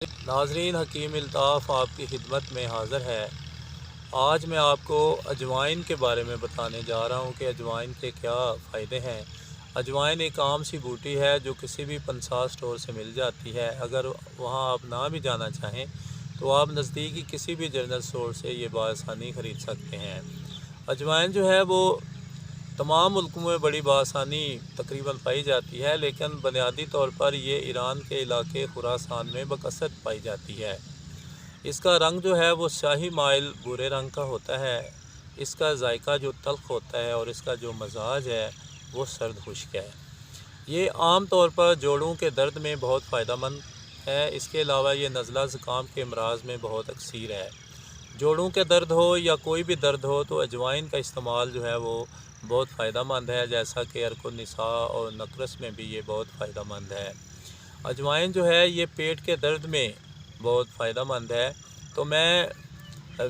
ناظرین، حکیم الطاف آپ کی خدمت میں حاضر ہے۔ آج میں آپ کو اجوائن کے بارے میں بتانے جا رہا ہوں کہ اجوائن کے کیا فائدے ہیں۔ اجوائن ایک عام سی بوٹی ہے جو کسی بھی پنسا سٹور سے مل جاتی ہے۔ اگر وہاں آپ نہ بھی جانا چاہیں تو آپ نزدیکی کسی بھی جنرل سٹور سے یہ بآسانی خرید سکتے ہیں۔ اجوائن جو ہے وہ تمام ملکوں میں بڑی بآسانی تقریباً پائی جاتی ہے، لیکن بنیادی طور پر یہ ایران کے علاقے خراسان میں بکثرت پائی جاتی ہے۔ اس کا رنگ جو ہے وہ سیاہی مائل بھورے رنگ کا ہوتا ہے۔ اس کا ذائقہ جو تلخ ہوتا ہے اور اس کا جو مزاج ہے وہ سرد خشک ہے۔ یہ عام طور پر جوڑوں کے درد میں بہت فائدہ مند ہے۔ اس کے علاوہ یہ نزلہ زکام کے امراض میں بہت اکثیر ہے۔ جوڑوں کے درد ہو یا کوئی بھی درد ہو تو اجوائن کا استعمال جو ہے وہ بہت فائدہ مند ہے، جیسا کہ عرق النساء اور نقرس میں بھی یہ بہت فائدہ مند ہے۔ اجوائن جو ہے یہ پیٹ کے درد میں بہت فائدہ مند ہے۔ تو میں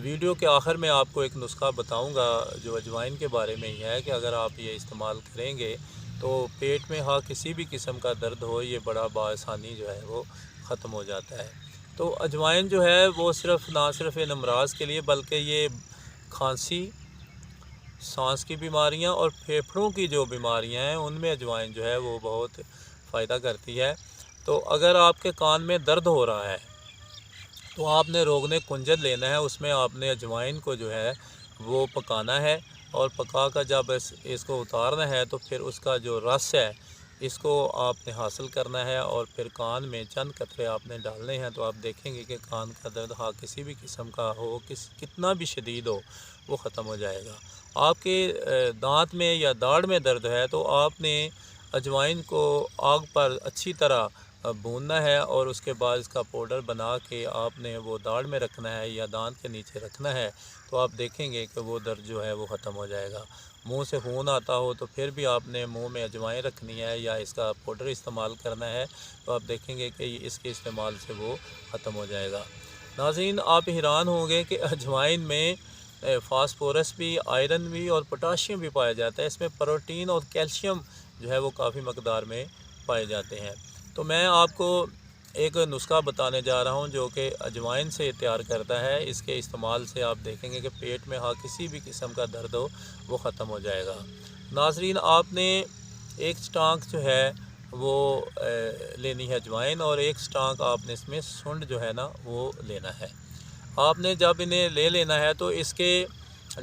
ویڈیو کے آخر میں آپ کو ایک نسخہ بتاؤں گا جو اجوائن کے بارے میں ہی ہے کہ اگر آپ یہ استعمال کریں گے تو پیٹ میں کسی بھی قسم کا درد ہو یہ بڑا بآسانی جو ہے وہ ختم ہو جاتا ہے۔ تو اجوائن جو ہے وہ نہ صرف ان امراض کے لیے بلکہ یہ کھانسی، سانس کی بیماریاں اور پھیپھڑوں کی جو بیماریاں ہیں ان میں اجوائن جو ہے وہ بہت فائدہ کرتی ہے۔ تو اگر آپ کے کان میں درد ہو رہا ہے تو آپ نے روغن کنجد لینا ہے، اس میں آپ نے اجوائن کو جو ہے وہ پکانا ہے اور پکا کر جب اس کو اتارنا ہے تو پھر اس کا جو رس ہے اس کو آپ نے حاصل کرنا ہے اور پھر کان میں چند قطرے آپ نے ڈالنے ہیں تو آپ دیکھیں گے کہ کان کا درد کسی بھی قسم کا ہو، کتنا بھی شدید ہو، وہ ختم ہو جائے گا۔ آپ کے دانت میں یا داڑھ میں درد ہے تو آپ نے اجوائن کو آگ پر اچھی طرح بھوننا ہے اور اس کے بعد اس کا پاؤڈر بنا کے آپ نے وہ داڑھ میں رکھنا ہے یا دانت کے نیچے رکھنا ہے تو آپ دیکھیں گے کہ وہ درد جو ہے وہ ختم ہو جائے گا۔ منہ سے خون آتا ہو تو پھر بھی آپ نے منہ میں اجوائن رکھنی ہے یا اس کا پاؤڈر استعمال کرنا ہے تو آپ دیکھیں گے کہ اس کے استعمال سے وہ ختم ہو جائے گا۔ ناظرین، آپ حیران ہوں گے کہ اجوائن میں فاسفورس بھی، آئرن بھی اور پوٹاشیم بھی پایا جاتا ہے۔ اس میں پروٹین اور کیلشیم جو ہے وہ کافی مقدار میں پائے جاتے ہیں۔ تو میں آپ کو ایک نسخہ بتانے جا رہا ہوں جو کہ اجوائن سے تیار کرتا ہے۔ اس کے استعمال سے آپ دیکھیں گے کہ پیٹ میں کسی بھی قسم کا درد ہو وہ ختم ہو جائے گا۔ ناظرین، آپ نے ایک سٹانک جو ہے وہ لینی ہے اجوائن اور ایک سٹانک آپ نے اس میں سنڈ جو ہے نا وہ لینا ہے۔ آپ نے جب انہیں لے لینا ہے تو اس کے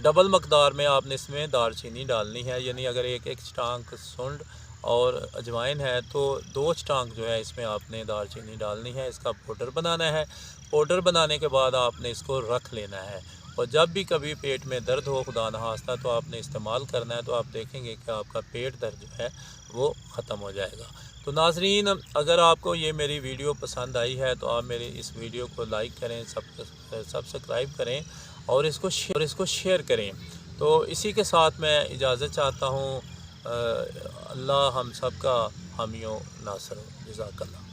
ڈبل مقدار میں آپ نے اس میں دار چینی ڈالنی ہے، یعنی اگر ایک سٹانک سنڈ اور اجوائن ہے تو 2 سٹانک جو ہے اس میں آپ نے دار چینی ڈالنی ہے۔ اس کا پاؤڈر بنانا ہے۔ پاؤڈر بنانے کے بعد آپ نے اس کو رکھ لینا ہے اور جب بھی کبھی پیٹ میں درد ہو خدا نخواستہ تو آپ نے استعمال کرنا ہے تو آپ دیکھیں گے کہ آپ کا پیٹ درد جو ہے وہ ختم ہو جائے گا۔ تو ناظرین، اگر آپ کو یہ میری ویڈیو پسند آئی ہے تو آپ میری اس ویڈیو کو لائک کریں، سبسکرائب کریں اور اس کو شیئر کریں۔ تو اسی کے ساتھ میں اجازت چاہتا ہوں۔ اللہ ہم سب کا حامی و ناصر ہو۔ جزاک اللہ۔